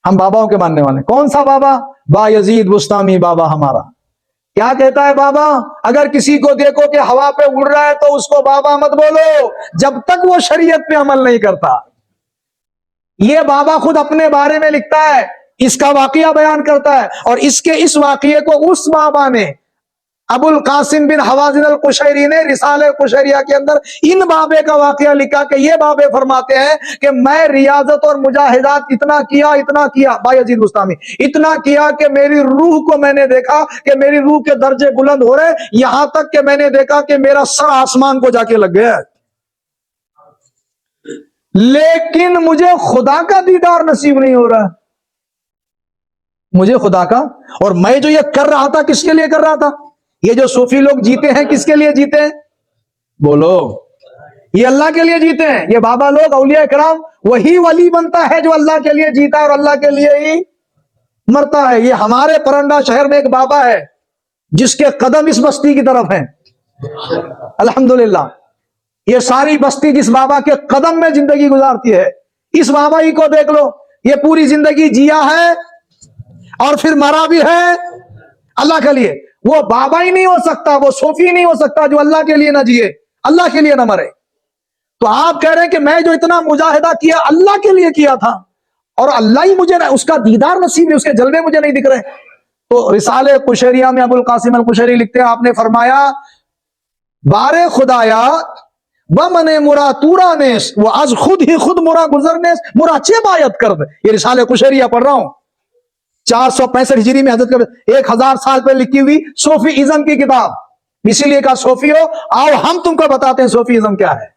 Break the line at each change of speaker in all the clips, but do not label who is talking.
ہم باباؤں کے ماننے والے. کون سا بابا؟ بایزید بستامی بابا ہمارا. کیا کہتا ہے بابا؟ اگر کسی کو دیکھو کہ ہوا پہ اڑ رہا ہے تو اس کو بابا مت بولو جب تک وہ شریعت پہ عمل نہیں کرتا. یہ بابا خود اپنے بارے میں لکھتا ہے، اس کا واقعہ بیان کرتا ہے، اور اس واقعے کو اس بابا نے، ابو القاسم بن حوازن القشیری نے رسالہ قشیریہ کے اندر ان بابے کا واقعہ لکھا کہ یہ بابے فرماتے ہیں کہ میں ریاضت اور مجاہدات اتنا کیا بایزید بستامی اتنا کیا کہ میری روح کو میں نے دیکھا کہ میری روح کے درجے بلند ہو رہے، یہاں تک کہ میں نے دیکھا کہ میرا سر آسمان کو جا کے لگ گیا، لیکن مجھے خدا کا دیدار نصیب نہیں ہو رہا. مجھے خدا کا، اور میں جو یہ کر رہا تھا کس کے لیے کر رہا تھا؟ یہ جو صوفی لوگ جیتے ہیں کس کے لیے جیتے ہیں؟ بولو. یہ اللہ کے لیے جیتے ہیں. یہ بابا لوگ اولیاء کرام وہی ولی بنتا ہے جو اللہ کے لیے جیتا ہے اور اللہ کے لیے ہی مرتا ہے. یہ ہمارے پرنڈا شہر میں ایک بابا ہے جس کے قدم اس بستی کی طرف ہیں. الحمدللہ یہ ساری بستی جس بابا کے قدم میں زندگی گزارتی ہے. اس بابا ہی کو دیکھ لو، یہ پوری زندگی جیا ہے اور پھر مرا بھی ہے اللہ کے لیے. وہ بابا ہی نہیں ہو سکتا، وہ صوفی نہیں ہو سکتا جو اللہ کے لیے نہ جیے، اللہ کے لیے نہ مرے. تو آپ کہہ رہے ہیں کہ میں جو اتنا مجاہدہ کیا اللہ کے لیے کیا تھا اور اللہ ہی مجھے اس کا دیدار نصیب ہے، اس کے جلوے مجھے نہیں دکھ رہے. تو رسالہ قشیریہ میں ابو القاسم القشیری لکھتے ہیں، آپ نے فرمایا بارے خدایا بمن مرا تورا نیس وہ از خود ہی خود مرا گزرنیس مرا چے بایت کرد. یہ رسالہ قشیریہ پڑھ رہا ہوں، 465 ہجری میں حضرت کا 1000 سال پہلے لکھی ہوئی صوفی ازم کی کتاب. اسی لیے کہا صوفی ہو آؤ ہم تم کو بتاتے ہیں صوفی ازم کیا ہے.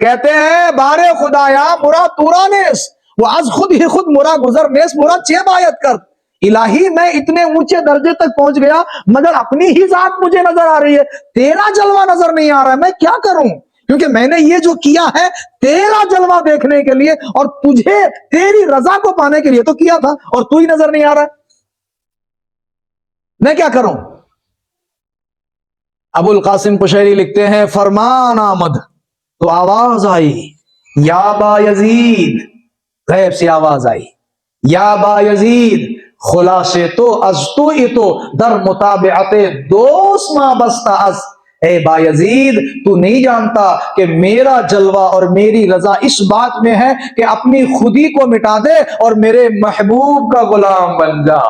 کہتے ہیں بارے خدایا مرا تورا نیس وہ از خود ہی خود مرا گزر نیس مرا چے بایت کرد. الہی میں اتنے اونچے درجے تک پہنچ گیا مگر اپنی ہی ذات مجھے نظر آ رہی ہے، تیرا جلوہ نظر نہیں آ رہا ہے. میں کیا کروں؟ کیونکہ میں نے یہ جو کیا ہے تیرا جلوہ دیکھنے کے لیے اور تجھے تیری رضا کو پانے کے لیے تو کیا تھا، اور تو ہی نظر نہیں آ رہا ہے، میں کیا کروں؟ ابو القاسم قشیری لکھتے ہیں فرمان آمد تو آواز آئی یا با یزید، غیب سے آواز آئی یا با یزید خلاصے تو از تو ای تو در متابعت دوست ما بستا از. اے با یزید تو نہیں جانتا کہ میرا جلوہ اور میری رضا اس بات میں ہے کہ اپنی خودی کو مٹا دے اور میرے محبوب کا غلام بن جا.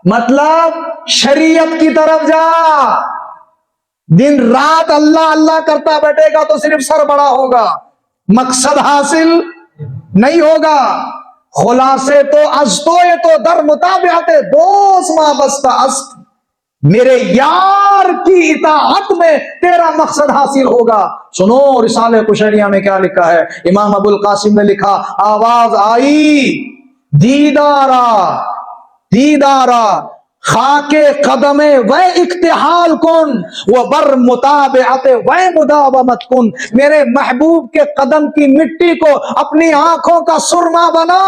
مطلب شریعت کی طرف جا. دن رات اللہ اللہ کرتا بیٹھے گا تو صرف سر بڑا ہوگا، مقصد حاصل نہیں ہوگا. خلاصے تو از تو یہ تو در مطابعت دوست ما بستا است. میرے یار کی اطاعت میں تیرا مقصد حاصل ہوگا. سنو رسالہ قشیریہ میں کیا لکھا ہے. امام ابو القاسم نے لکھا آواز آئی دیدارا خاک قدم و اکتحال کن و بر متابعت و مداومت کن. میرے محبوب کے قدم کی مٹی کو اپنی آنکھوں کا سرما بنا.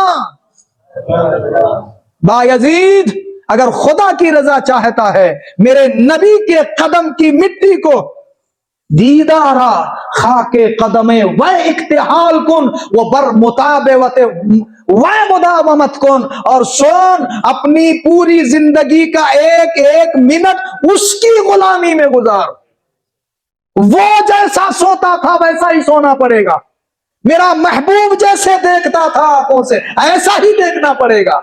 با یزید اگر خدا کی رضا چاہتا ہے میرے نبی کے قدم کی مٹی کو دیدارا خاک قدم و اکتحال کن و بر مطابعت و مداومت کن. اور سن اپنی پوری زندگی کا ایک ایک منٹ اس کی غلامی میں گزار. وہ جیسا سوتا تھا ویسا ہی سونا پڑے گا. میرا محبوب جیسے دیکھتا تھا آنکھوں سے ایسا ہی دیکھنا پڑے گا.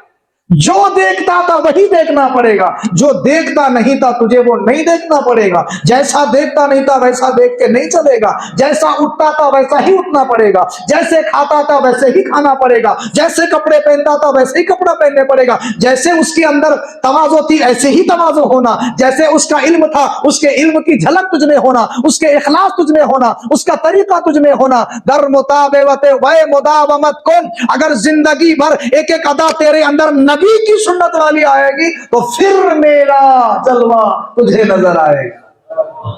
جو دیکھتا تھا وہی دیکھنا پڑے گا، جو دیکھتا نہیں تھا تجھے وہ نہیں دیکھنا پڑے گا. جیسا دیکھتا نہیں تھا ویسا دیکھ کے نہیں چلے گا. جیسا اٹھتا تھا ویسا ہی اٹھنا پڑے گا. جیسے کھاتا تھا ویسے ہی کھانا پڑے گا. جیسے کپڑے پہنتا تھا ویسے ہی کپڑا پہننے پڑے گا. جیسے اس کے اندر تواضع تھی ایسے ہی تواضع ہونا. جیسے اس کا علم تھا اس کے علم کی جھلک تجھ میں ہونا، اس کے اخلاص تجھ میں ہونا، اس کا طریقہ تجھ میں ہونا. در مطابعت و مداومت کن. اگر زندگی بھر ایک ایک ادا تیرے اندر نبی کی سنت والی آئے گی تو پھر میرا جلوہ تجھے نظر آئے گا،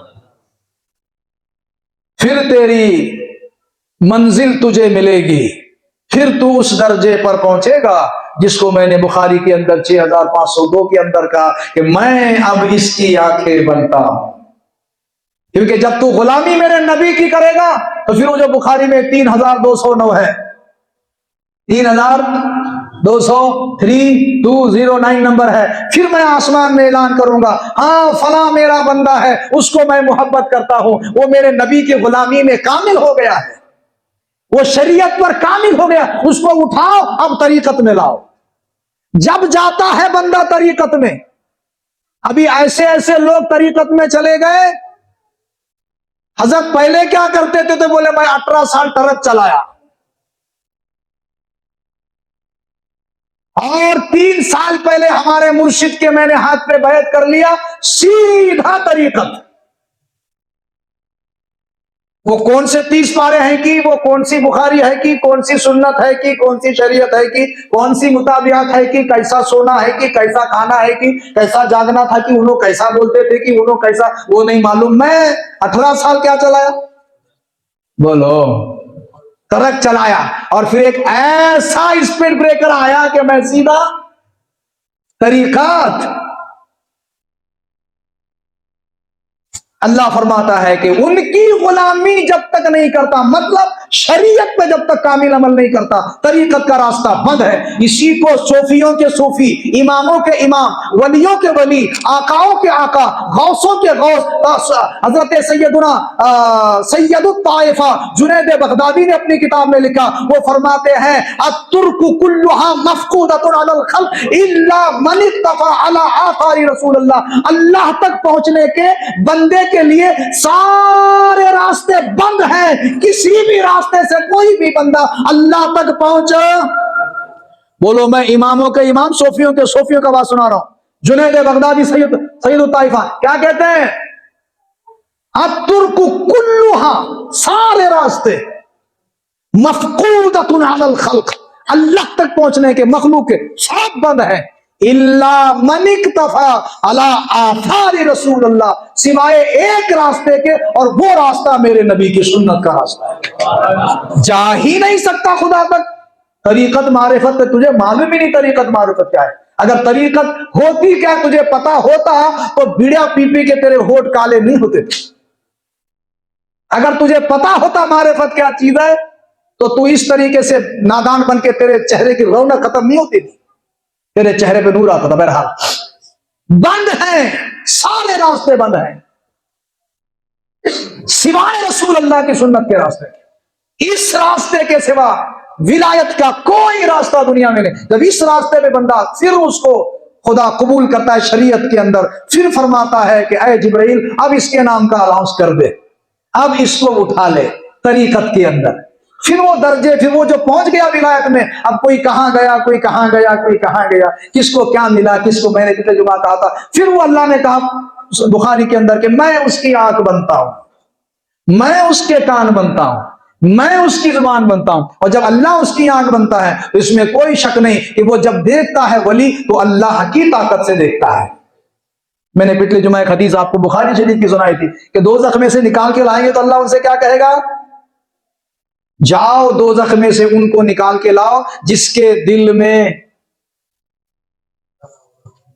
پھر تیری منزل تجھے ملے گی، پھر تو اس درجے پر پہنچے گا جس کو میں نے بخاری کے اندر 6502 کے اندر کہا کہ میں اب اس کی آنکھیں بنتا ہوں، کیونکہ جب تو غلامی میرے نبی کی کرے گا تو پھر وہ جو بخاری میں 3209 ہے، 3209 نمبر ہے، پھر میں آسمان میں اعلان کروں گا ہاں فلاں میرا بندہ ہے، اس کو میں محبت کرتا ہوں، وہ میرے نبی کی غلامی میں کامل ہو گیا ہے، وہ شریعت پر کامل ہو گیا، اس کو اٹھاؤ اب طریقت میں لاؤ۔ جب جاتا ہے بندہ طریقت میں، ابھی ایسے ایسے لوگ طریقت میں چلے گئے، حضرت پہلے کیا کرتے تھے تو بولے میں 18 سال ٹرک چلایا اور 3 سال پہلے ہمارے مرشد کے میں نے ہاتھ پہ بیعت کر لیا، سیدھا طریقت۔ وہ کون سے 30 پارے ہیں کہ وہ کون سی بخاری ہے کہ کون سی سنت ہے کہ کون سی شریعت ہے کہ کون سی مطابعات ہے کہ کیسا سونا ہے کہ کیسا کھانا ہے کہ کیسا جاگنا تھا کہ انہوں کیسا بولتے تھے کہ انہوں کیسا، وہ نہیں معلوم۔ میں 18 سال کیا چلایا؟ بولو، ٹرک چلایا، اور پھر ایک ایسا اسپیڈ بریکر آیا کہ میں سیدھا طریقات۔ اللہ فرماتا ہے کہ ان کی غلامی جب تک نہیں کرتا، مطلب شریعت پہ جب تک کامل عمل نہیں کرتا، طریقت کا راستہ بند ہے۔ اسی کو صوفیوں کے صوفی، اماموں کے امام، ولیوں کے ولی، آقاؤں کے آقا، غوثوں کے غوث، حضرت سیدنا سید الطائفہ جنید بغدادی نے اپنی کتاب میں لکھا، وہ فرماتے ہیں الترک کلھا مفقودۃ علی الخلق الا من اقتفى علی آثار رسول اللہ۔ اللہ تک پہنچنے کے بندے کے لیے سارے راستے بند ہیں، کسی بھی راستے سے کوئی بھی بندہ اللہ تک پہنچا۔ بولو، میں اماموں کے امام، صوفیوں کے صوفیوں کا بات سنا رہا ہوں۔ جنید بغدادی سید الطائفہ کیا کہتے ہیں؟ الترک کلھا، سارے راستے، مفقودۃ علی الخلق، اللہ تک پہنچنے کے مخلوق کے سب بند ہیں، الا من اکتفى علی آثار رسول اللہ، سوائے ایک راستے کے، اور وہ راستہ میرے نبی کی سنت کا راستہ ہے۔ جا ہی نہیں سکتا خدا تک۔ طریقت معرفت تجھے معلوم ہی نہیں طریقت معرفت کیا ہے۔ اگر طریقت ہوتی کیا تجھے پتا ہوتا تو بیڑیا پی پی کے تیرے ہونٹ کالے نہیں ہوتے تھے۔ اگر تجھے پتا ہوتا معرفت کیا چیز ہے تو تو اس طریقے سے نادان بن کے تیرے چہرے کی رونق ختم نہیں ہوتی تھی، تیرے چہرے پہ نور آتا تھا۔ بہرحال بند ہیں، سارے راستے بند ہیں سوائے رسول اللہ کی سنت کے راستے۔ اس راستے کے سوا ولایت کا کوئی راستہ دنیا میں نہیں۔ جب اس راستے پہ بندہ پھر اس کو خدا قبول کرتا ہے شریعت کے اندر، پھر فرماتا ہے کہ اے جبرائیل اب اس کے نام کا الاؤنس کر دے، اب اس کو اٹھا لے طریقت کے اندر۔ پھر وہ درجے، پھر وہ جو پہنچ گیا ولایت میں، اب کوئی کہاں گیا، کوئی کہاں گیا، کوئی کہاں گیا، کس کو کیا ملا، کس کو، میں نے پچھلے جمعہ کہا تھا، پھر وہ اللہ نے کہا بخاری کے اندر کہ میں اس کی آنکھ بنتا ہوں، میں اس کے کان بنتا ہوں، میں اس کی زبان بنتا ہوں۔ اور جب اللہ اس کی آنکھ بنتا ہے تو اس میں کوئی شک نہیں کہ وہ جب دیکھتا ہے ولی تو اللہ کی طاقت سے دیکھتا ہے۔ میں نے پچھلے جمعہ ایک حدیث آپ کو بخاری شریف کی سنائی تھی کہ دوزخ میں سے نکال کے لائیں گے تو اللہ ان سے کیا کہے گا؟ جاؤ دوزخ میں سے ان کو نکال کے لاؤ جس کے دل میں،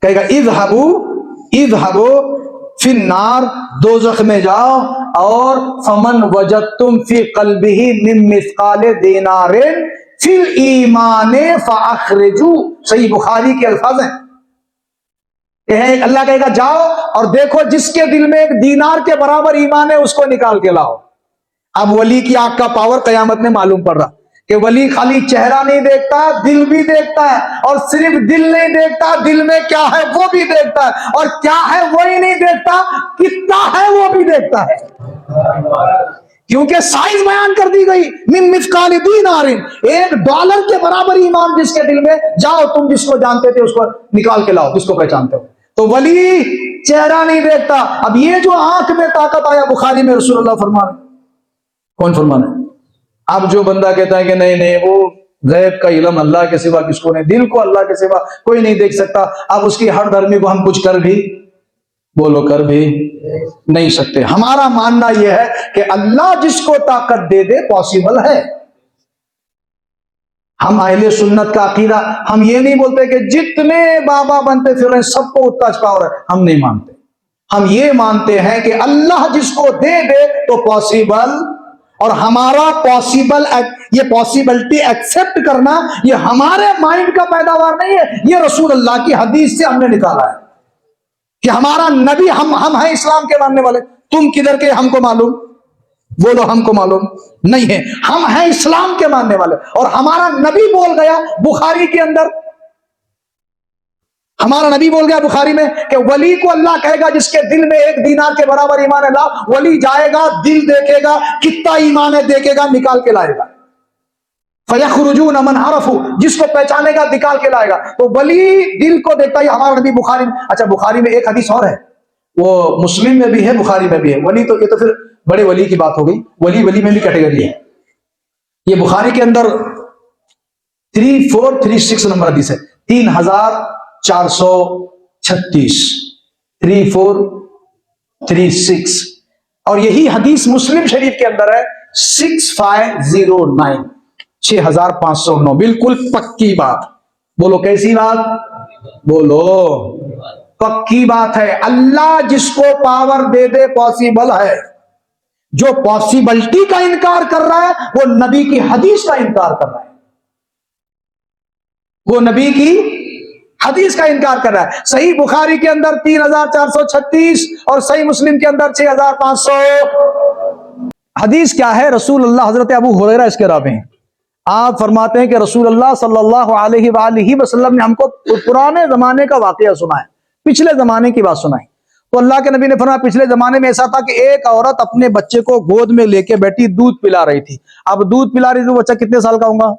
کہے گا اذهبوا فی النار، دوزخ میں جاؤ، اور فمن وجدتم فی قلبہ من مثقال دینار فی الایمان فاخرجوا، صحیح بخاری کے الفاظ ہیں۔ اللہ کہے گا جاؤ اور دیکھو جس کے دل میں ایک دینار کے برابر ایمان ہے اس کو نکال کے لاؤ۔ اب ولی کی آنکھ کا پاور قیامت میں معلوم پڑ رہا کہ ولی خالی چہرہ نہیں دیکھتا، دل بھی دیکھتا ہے، اور صرف دل نہیں دیکھتا، دل میں کیا ہے وہ بھی دیکھتا ہے، اور کیا ہے وہی نہیں دیکھتا، کتنا ہے وہ بھی دیکھتا ہے، کیونکہ سائز بیان کر دی گئی، من مثقال دینار، $1 کے برابر ایمان جس کے دل میں، جاؤ تم جس کو جانتے تھے اس کو نکال کے لاؤ، جس کو پہچانتے ہو۔ تو ولی چہرہ نہیں دیکھتا۔ اب یہ جو آنکھ میں طاقت آیا، بخاری میں رسول اللہ فرمانے، کون فرمانا ہے؟ اب جو بندہ کہتا ہے کہ نہیں نہیں وہ غیب کا علم اللہ کے سوا کس کو نہیں، دل کو اللہ کے سوا کوئی نہیں دیکھ سکتا، اب اس کی ہر دھرمی کو ہم کچھ کر بھی، بولو کر بھی نہیں سکتے۔ ہمارا ماننا یہ ہے کہ اللہ جس کو طاقت دے دے پاسبل ہے۔ ہم اہل سنت کا عقیدہ، ہم یہ نہیں بولتے کہ جتنے بابا بنتے پھر رہے ہیں سب کو اتنا پاور ہے، ہم نہیں مانتے۔ ہم یہ مانتے ہیں کہ اللہ جس کو دے دے تو پاسبل، اور ہمارا پاسبل، یہ پاسبلٹی ایکسپٹ کرنا یہ ہمارے مائنڈ کا پیداوار نہیں ہے، یہ رسول اللہ کی حدیث سے ہم نے نکالا ہے کہ ہمارا نبی، ہم ہیں اسلام کے ماننے والے، تم کدھر کے ہم کو معلوم، بولو ہم کو معلوم نہیں ہے، ہم ہیں اسلام کے ماننے والے، اور ہمارا نبی بول گیا بخاری کے اندر، ہمارا نبی بول گیا بخاری میں کہ ولی کو اللہ کہے گا جس کے دل میں 1 دینار کے برابر ایمان ہے، لا، ولی جائے گا، دل دیکھے گا کتنا ایمان ہے، دیکھے گا، نکال کے لائے گا، فَيَخْرُجُونَ مَنْ عَرَفُوا، جس کو پہچانے گا نکال کے لائے گا، تو ولی دل کو دیکھتا ہے، ہمارا نبی بخاری میں، اچھا بخاری میں ایک حدیث اور ہے، وہ مسلم میں بھی ہے، بخاری میں بھی ہے، ولی تو یہ تو پھر بڑے ولی کی بات ہو گئی، ولی میں بھی کیٹیگری ہے، یہ بخاری کے اندر 3436 نمبر حدیث ہے، 3436، 3436، اور یہی حدیث مسلم شریف کے اندر ہے 6509، 6509، بالکل پکی بات، بولو کیسی بات، بولو پکی بات ہے، اللہ جس کو پاور دے دے پاسبل ہے، جو پاسبلٹی کا انکار کر رہا ہے وہ نبی کی حدیث کا انکار کر رہا ہے، وہ نبی کی حدیث کا انکار کر رہا ہے۔ صحیح بخاری کے اندر 3436 اور صحیح مسلم کے اندر 6500۔ حدیث کیا ہے؟ رسول اللہ، حضرت ابو ہریرہ اس کے راوی ہیں، آپ فرماتے ہیں کہ رسول اللہ صلی اللہ علیہ وآلہ وسلم نے ہم کو پرانے زمانے کا واقعہ سنا ہے، پچھلے زمانے کی بات سنائی، تو اللہ کے نبی نے فرمایا پچھلے زمانے میں ایسا تھا کہ ایک عورت اپنے بچے کو گود میں لے کے بیٹھی، دودھ پلا رہی تھی، اب دودھ پلا رہی تھی، بچہ کتنے سال کا ہوگا؟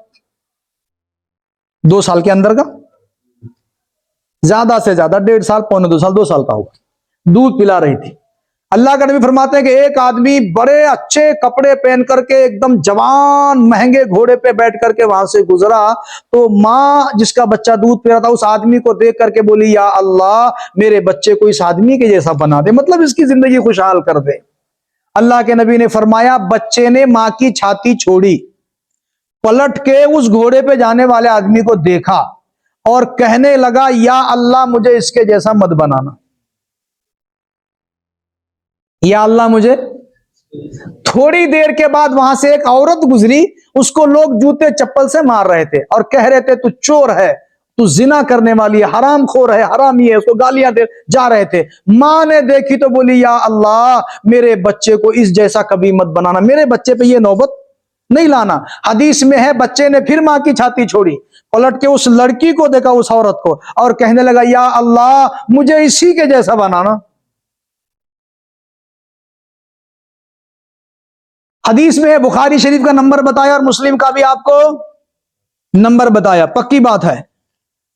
2 سال کے اندر کا، زیادہ سے زیادہ 1.5 سال، پونے 2 سال، 2 سال کا ہوگا، دودھ پلا رہی تھی۔ اللہ کا نبی فرماتے ہیں کہ ایک آدمی بڑے اچھے کپڑے پہن کر کے ایک دم جوان مہنگے گھوڑے پہ بیٹھ کر کے وہاں سے گزرا، تو ماں جس کا بچہ دودھ پی رہا تھا اس آدمی کو دیکھ کر کے بولی، یا اللہ میرے بچے کو اس آدمی کے جیسا بنا دے، مطلب اس کی زندگی خوشحال کر دے۔ اللہ کے نبی نے فرمایا بچے نے ماں کی چھاتی چھوڑی، پلٹ کے اس گھوڑے پہ جانے والے آدمی کو دیکھا اور کہنے لگا، یا اللہ مجھے اس کے جیسا مت بنانا، یا اللہ مجھے۔ تھوڑی دیر کے بعد وہاں سے ایک عورت گزری، اس کو لوگ جوتے چپل سے مار رہے تھے اور کہہ رہے تھے تو چور ہے، تو زنا کرنے والی ہے، حرام خور ہے، حرامی ہے، اس کو گالیاں دے جا رہے تھے۔ ماں نے دیکھی تو بولی، یا اللہ میرے بچے کو اس جیسا کبھی مت بنانا، میرے بچے پہ یہ نوبت نہیں لانا۔ حدیث میں ہے بچے نے پھر ماں کی چھاتی چھوڑی، پلٹ کے اس لڑکی کو دیکھا، اس عورت کو، اور کہنے لگا، یا اللہ مجھے اسی کے جیسا بنانا۔ حدیث میں ہے، بخاری شریف کا نمبر بتایا اور مسلم کا بھی آپ کو نمبر بتایا، پکی بات ہے۔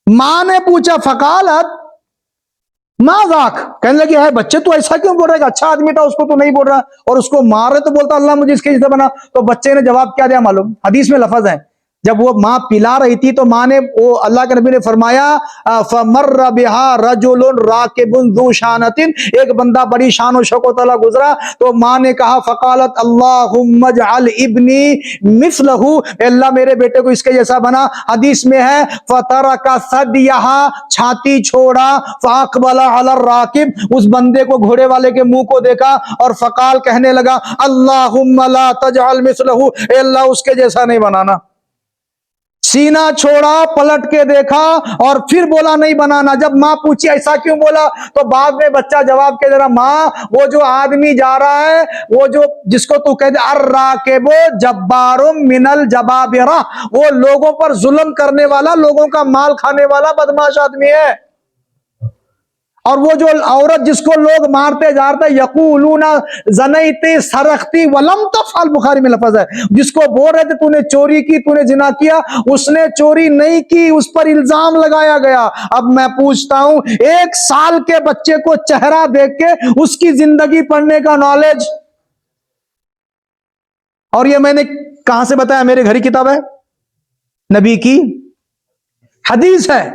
ماں نے پوچھا، فقالت ما ذاک، کہنے لگی ہے بچے تو ایسا کیوں بول رہے گا، اچھا آدمی تھا اس کو تو نہیں بول رہا، اور اس کو مار رہے تو بولتا اللہ مجھے اس کے جیسا بنا، تو بچے نے جواب کیا دیا معلوم؟ حدیث میں لفظ ہے، جب وہ ماں پلا رہی تھی تو ماں نے، وہ اللہ کے نبی نے فرمایا، فمر بها رجل راکب ذو شانۃ، ایک بندہ بڑی شان و شوکت والا گزرا، تو ماں نے کہا، فقالت اللہم اجعل ابنی مثلہ، اللہ میرے بیٹے کو اس کے جیسا بنا۔ حدیث میں ہے، فترک ثدیہا، چھاتی چھوڑا، فاقبل علی الراکب، اس بندے کو گھوڑے والے کے منہ کو دیکھا، اور فقال، کہنے لگا، اللہم لا تجعل مثلہ، اے اللہ اس کے جیسا نہیں بنانا۔ سینہ چھوڑا، پلٹ کے دیکھا، اور پھر بولا نہیں بنانا۔ جب ماں پوچھی ایسا کیوں بولا، تو بعد میں بچہ جواب کے دے رہا، ماں وہ جو آدمی جا رہا ہے، وہ جو جس کو تو کہتے الراکب جبار من الجبابرہ، وہ لوگوں پر ظلم کرنے والا، لوگوں کا مال کھانے والا بدماش آدمی ہے۔ اور وہ جو عورت جس کو لوگ مارتے جاتے، یقولون زنیتی سرختی ولم تفعل، بخاری میں لفظ ہے، جس کو بول رہے تھے تو نے چوری کی، تو نے زنا کیا، اس نے چوری نہیں کی، اس پر الزام لگایا گیا۔ اب میں پوچھتا ہوں، 1 سال کے بچے کو چہرہ دیکھ کے اس کی زندگی پڑھنے کا نالج، اور یہ میں نے کہاں سے بتایا؟ میرے گھر کی کتاب ہے، نبی کی حدیث ہے۔